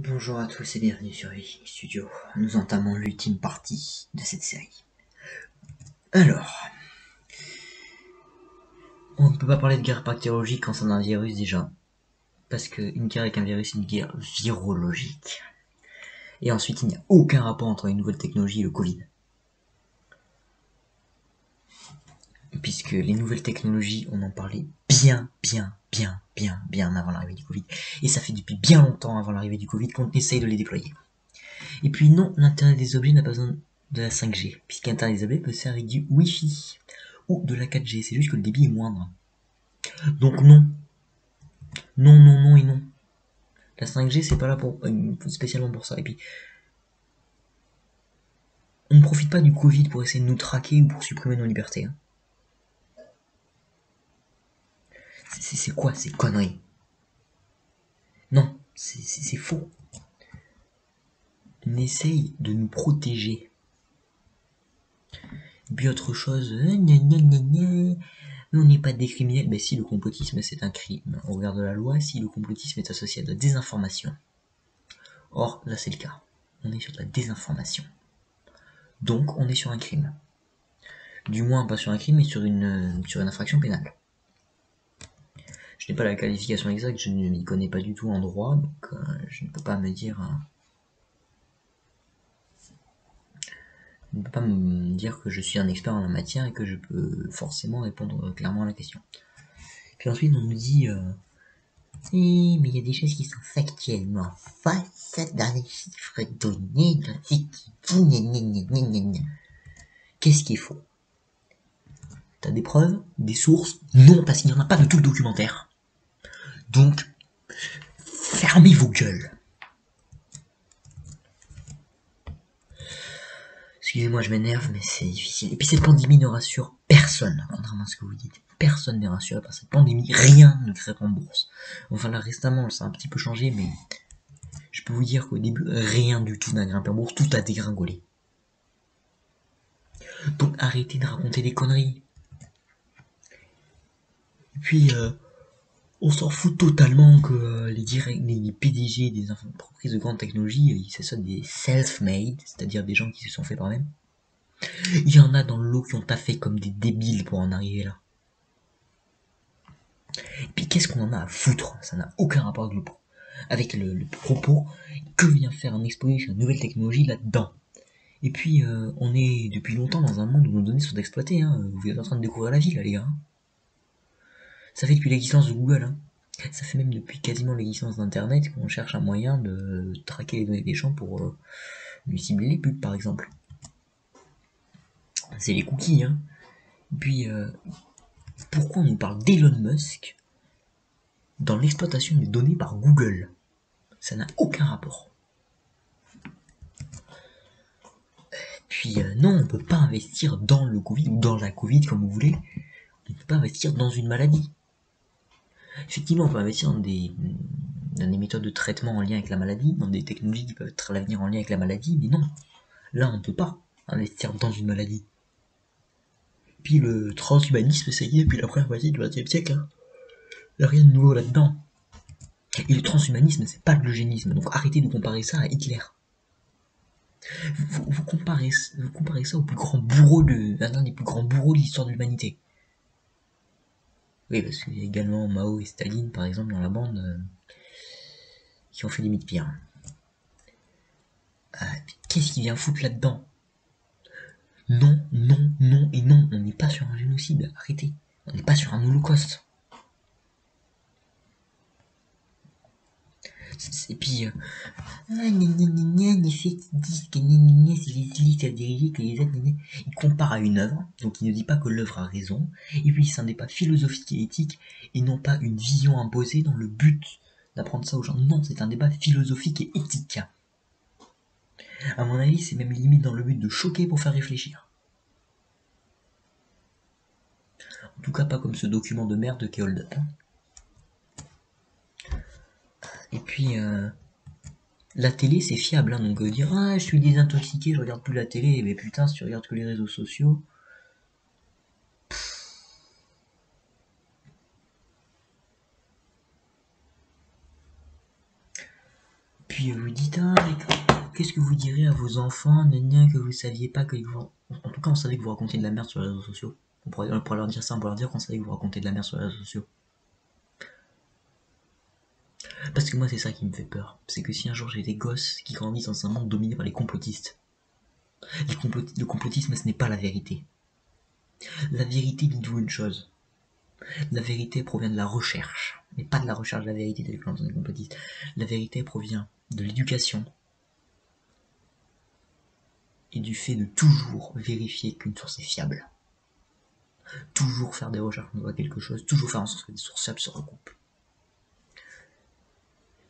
Bonjour à tous et bienvenue sur Viking Studio. Nous entamons l'ultime partie de cette série. Alors, on ne peut pas parler de guerre bactériologique quand c'est un virus déjà. Parce qu'une guerre avec un virus, c'est une guerre virologique. Et ensuite, il n'y a aucun rapport entre les nouvelles technologies et le Covid. Puisque les nouvelles technologies, on en parlait bien avant l'arrivée du Covid. Et ça fait depuis bien longtemps avant l'arrivée du Covid qu'on essaye de les déployer. Et puis non, l'Internet des objets n'a pas besoin de la 5G, puisqu'Internet des objets peut se faire avec du Wi-Fi ou de la 4G, c'est juste que le débit est moindre. Donc non. Non et non. La 5G c'est pas là pour spécialement pour ça. Et puis on ne profite pas du Covid pour essayer de nous traquer ou pour supprimer nos libertés. Hein. C'est quoi ces conneries? Non, c'est faux. On essaye de nous protéger. Et puis autre chose, on n'est pas des criminels. Mais si le complotisme c'est un crime, au regard de la loi, si le complotisme est associé à de la désinformation. Or, là c'est le cas. On est sur de la désinformation. Donc on est sur un crime. Du moins pas sur un crime, mais sur une infraction pénale. Je n'ai pas la qualification exacte, je ne m'y connais pas du tout en droit, donc je ne peux pas me dire... je ne peux pas me dire que je suis un expert en la matière et que je peux forcément répondre clairement à la question. Puis ensuite on nous dit... mais il y a des choses qui sont factuellement fausses dans les chiffres donnés, dans ce qui dit... Qu'est-ce qui est faux? T'as des preuves? Des sources? Non, parce qu'il n'y en a pas de tout le documentaire. Donc, fermez vos gueules. Excusez-moi, je m'énerve, mais c'est difficile. Et puis cette pandémie ne rassure personne, contrairement à ce que vous dites. Personne n'est rassuré par cette pandémie. Rien ne crée en bourse. Enfin là, récemment, ça a un petit peu changé, mais je peux vous dire qu'au début, rien du tout n'a grimpé en bourse. Tout a dégringolé. Donc arrêtez de raconter des conneries. Et puis, on s'en fout totalement que les PDG des entreprises de grande technologie, ce sont des self-made, c'est-à-dire des gens qui se sont faits par eux-mêmes. Il y en a dans le lot qui ont taffé comme des débiles pour en arriver là. Et puis qu'est-ce qu'on en a à foutre? Ça n'a aucun rapport avec le propos que vient faire un exposé sur une nouvelle technologie là-dedans. Et puis on est depuis longtemps dans un monde où nos données sont exploitées. Hein. Vous êtes en train de découvrir la vie là les gars. Ça fait depuis l'existence de Google. Hein. Ça fait même depuis quasiment l'existence d'Internet qu'on cherche un moyen de traquer les données des gens pour lui cibler les pubs par exemple. C'est les cookies. Hein. Et puis pourquoi on nous parle d'Elon Musk dans l'exploitation des données par Google? Ça n'a aucun rapport. Puis non, on ne peut pas investir dans le Covid ou dans la Covid comme vous voulez. On ne peut pas investir dans une maladie. Effectivement, on peut investir dans des méthodes de traitement en lien avec la maladie, dans des technologies qui peuvent être à l'avenir en lien avec la maladie, mais non. Là, on ne peut pas investir dans une maladie. Puis le transhumanisme, ça y est, depuis la première moitié du XXe siècle. Hein. Il n'y a rien de nouveau là-dedans. Et le transhumanisme, c'est pas de l'eugénisme, donc arrêtez de comparer ça à Hitler. Vous comparez ça au plus grand bourreau l'un des plus grands bourreaux de l'histoire de l'humanité. Oui, parce qu'il y a également Mao et Staline, par exemple, dans la bande, qui ont fait limite pire. Qu'est-ce qui vient foutre là-dedans? Non, et non, on n'est pas sur un génocide, arrêtez. On n'est pas sur un holocauste. Et puis, les faits qui disent que c'est les élites à diriger, que les autres, ils comparent à une œuvre, donc il ne dit pas que l'œuvre a raison, et puis c'est un débat philosophique et éthique, et non pas une vision imposée dans le but d'apprendre ça aux gens. Non, c'est un débat philosophique et éthique. À mon avis, c'est même limite dans le but de choquer pour faire réfléchir. En tout cas, pas comme ce document de merde qu'est Hold Up. Et puis, la télé c'est fiable, hein, donc dire ah je suis désintoxiqué, je regarde plus la télé, mais putain si tu regardes que les réseaux sociaux. puis vous dites, ah, qu'est-ce que vous direz à vos enfants, que vous saviez pas que vous... En tout cas, on savait que vous racontiez de la merde sur les réseaux sociaux. On pourrait leur dire ça, on pourrait leur dire qu'on savait que vous racontez de la merde sur les réseaux sociaux. Parce que moi, c'est ça qui me fait peur. C'est que si un jour j'ai des gosses qui grandissent dans un monde dominé par les complotistes, le complotisme, ce n'est pas la vérité. La vérité, dites-vous une chose. La vérité provient de la recherche, mais pas de la recherche de la vérité telle que l'entend les complotistes. La vérité provient de l'éducation et du fait de toujours vérifier qu'une source est fiable. Toujours faire des recherches quand on voit quelque chose, toujours faire en sorte que des sources fiables se recoupent.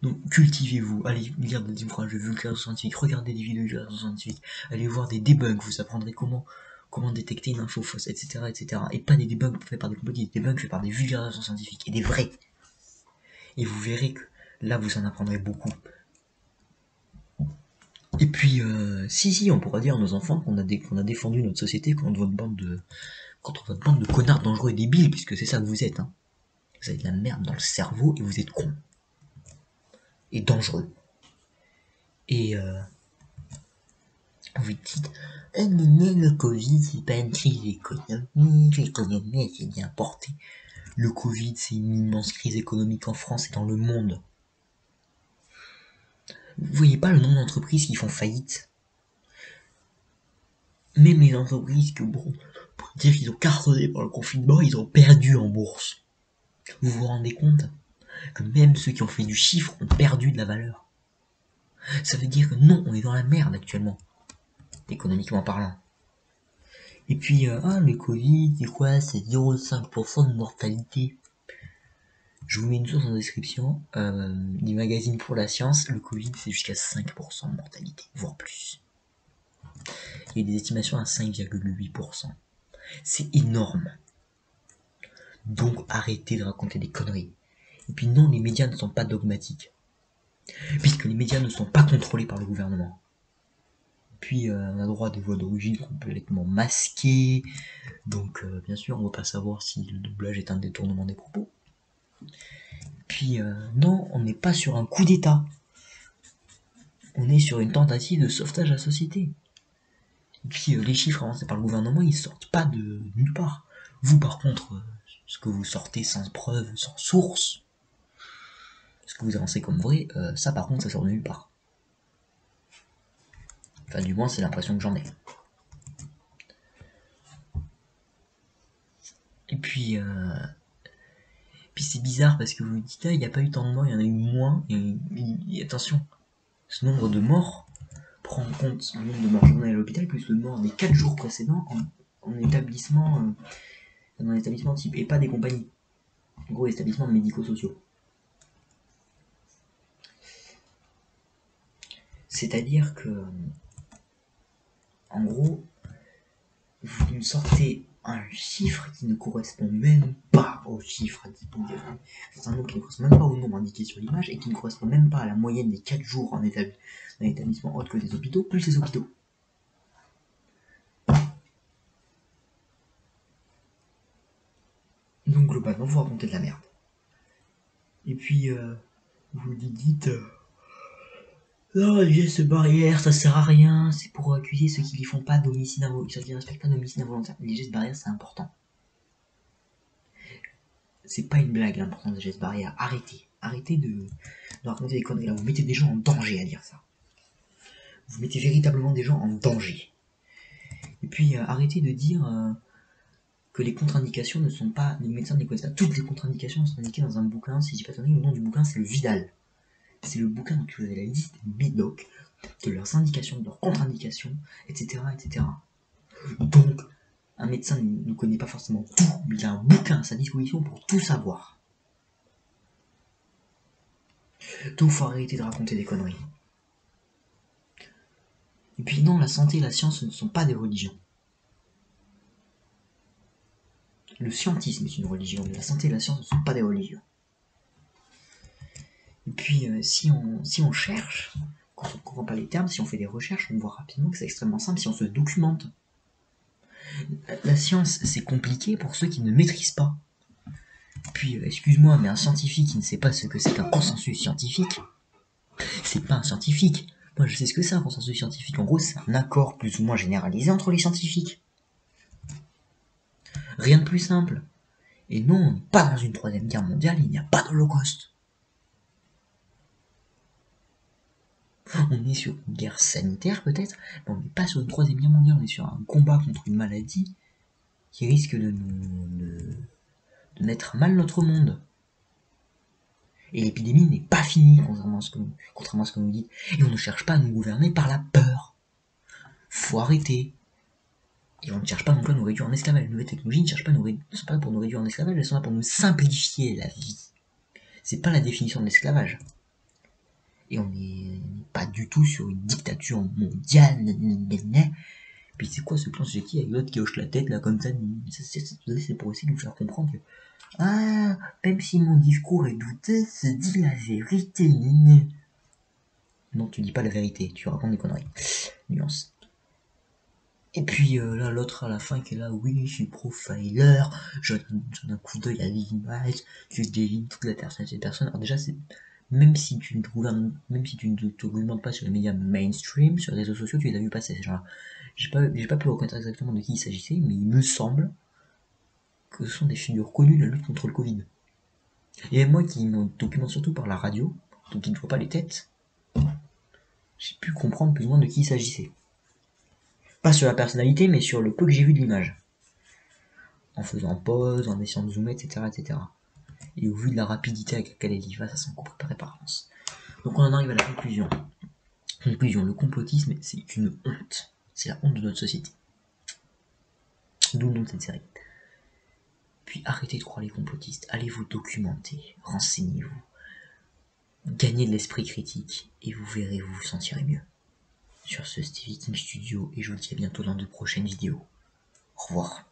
Donc cultivez-vous, allez lire des ouvrages de vulgarisation scientifique, regardez des vidéos de vulgarisation scientifique, allez voir des debugs, vous apprendrez comment détecter une info fausse, etc., etc. Et pas des debugs faits par des complotistes, des debugs faits par des vulgarisations scientifiques, et des vrais. Et vous verrez que là vous en apprendrez beaucoup. Et puis, si, on pourra dire à nos enfants qu'on a défendu notre société contre votre bande de connards dangereux et débiles, puisque c'est ça que vous êtes. Hein. Vous avez de la merde dans le cerveau et vous êtes cons. Et dangereux. Et vous dites, mais le Covid, c'est pas une crise économique, l'économie, elle s'est bien portée. Le Covid, c'est une immense crise économique en France et dans le monde. Vous voyez pas le nombre d'entreprises qui font faillite? Même les entreprises que, bon, pour dire qu'ils ont cartonné par le confinement, ils ont perdu en bourse. Vous vous rendez compte que même ceux qui ont fait du chiffre ont perdu de la valeur? Ça veut dire que non, on est dans la merde actuellement, économiquement parlant. Et puis, le Covid, c'est quoi? C'est 0,5% de mortalité. Je vous mets une source en description, du magazine Pour la Science. Le Covid, c'est jusqu'à 5% de mortalité, voire plus. Il y a des estimations à 5,8%. C'est énorme. Donc arrêtez de raconter des conneries. Et puis non, les médias ne sont pas dogmatiques, puisque les médias ne sont pas contrôlés par le gouvernement. Puis on a droit à des voix d'origine complètement masquées, donc bien sûr on ne va pas savoir si le doublage est un détournement des propos. Puis non, on n'est pas sur un coup d'état, on est sur une tentative de sauvetage de la société. Et puis les chiffres avancés par le gouvernement, ils sortent pas de nulle part. Vous par contre, ce que vous sortez sans preuve, sans source, ce que vous avancez comme vrai, ça par contre ça sort de nulle part. Enfin du moins c'est l'impression que j'en ai. Et puis c'est bizarre parce que vous vous dites, il n'y a pas eu tant de morts, il y en a eu moins, et attention, ce nombre de morts prend en compte le nombre de morts journaliers à l'hôpital plus le mort des 4 jours précédents en établissement, dans un établissement type, et pas des compagnies, en gros établissements médico-sociaux. C'est-à-dire que, en gros, vous nous sortez un chiffre qui ne correspond même pas au chiffre indiqué. C'est un nombre qui ne correspond même pas au nombre indiqué sur l'image et qui ne correspond même pas à la moyenne des 4 jours en établissement autre que des hôpitaux, plus les hôpitaux. Donc globalement, vous racontez de la merde. Et puis, vous dites... non, les gestes barrières, ça sert à rien, c'est pour accuser ceux qui ne font pas d'homicide involontaire, ceux qui ne respectent pas d'homicide involontaire. Les gestes barrières, c'est important. C'est pas une blague l'importance des gestes barrières. Arrêtez de raconter des conneries là. Vous mettez des gens en danger à dire ça. Vous mettez véritablement des gens en danger. Et puis arrêtez de dire que les contre-indications ne sont pas... Les médecins ne les connaissent pas. Toutes les contre-indications sont indiquées dans un bouquin. Si je dis pas de conneries, le nom du bouquin c'est le Vidal. C'est le bouquin où vous avez la liste des médocs, de leurs indications, de leurs contre-indications, etc., etc. Donc, un médecin ne connaît pas forcément tout, mais il a un bouquin à sa disposition pour tout savoir. Donc, il faut arrêter de raconter des conneries. Et puis non, la santé et la science ne sont pas des religions. Le scientisme est une religion, mais la santé et la science ne sont pas des religions. Et puis, si on cherche, quand on ne comprend pas les termes, si on fait des recherches, on voit rapidement que c'est extrêmement simple si on se documente. La science, c'est compliqué pour ceux qui ne maîtrisent pas. Puis, excuse-moi, mais un scientifique qui ne sait pas ce que c'est qu'un consensus scientifique, C'est pas un scientifique. Moi, je sais ce que c'est un consensus scientifique. En gros, c'est un accord plus ou moins généralisé entre les scientifiques. Rien de plus simple. Et non, on n'est pas dans une troisième guerre mondiale, il n'y a pas d'Holocauste. On est sur une guerre sanitaire peut-être, mais on n'est pas sur une troisième guerre mondiale, on est sur un combat contre une maladie qui risque de mettre à mal notre monde. Et l'épidémie n'est pas finie, contrairement à ce que nous dites. Et on ne cherche pas à nous gouverner par la peur. Faut arrêter. Et on ne cherche pas non plus à nous réduire en esclavage. Les nouvelles technologies ne cherchent pas ne sont pas là pour nous réduire en esclavage, elles sont là pour nous simplifier la vie. C'est pas la définition de l'esclavage. Et on n'est pas du tout sur une dictature mondiale. Puis c'est quoi ce plan subjectif avec l'autre qui hoche la tête là comme ça? C'est pour essayer de vous faire comprendre que même si mon discours est douteux, se dit la vérité. Non, tu dis pas la vérité, tu racontes des conneries. Nuance. Et puis là, l'autre à la fin qui est là, oui, je suis profiler, je donne un coup d'œil à l'image, je devine toute la personne de cette personne. Alors déjà, c'est même si tu ne te gouvernes pas sur les médias mainstream, sur les réseaux sociaux, tu les as vu passer ces gens-là. J'ai pas pu reconnaître exactement de qui il s'agissait, mais il me semble que ce sont des figures connues de la lutte contre le Covid. Et même moi qui me documente surtout par la radio, donc qui ne vois pas les têtes, j'ai pu comprendre plus ou moins de qui il s'agissait. Pas sur la personnalité, mais sur le peu que j'ai vu de l'image. En faisant pause, en essayant de zoomer, etc., etc. Et au vu de la rapidité avec laquelle elle y va, ça semble préparé par avance. Donc on en arrive à la conclusion. Conclusion, le complotisme, c'est une honte. C'est la honte de notre société. D'où le nom de cette série. Puis arrêtez de croire les complotistes, allez vous documenter, renseignez-vous, gagnez de l'esprit critique, et vous verrez, vous vous sentirez mieux. Sur ce, c'était Viking Studio, et je vous dis à bientôt dans de prochaines vidéos. Au revoir.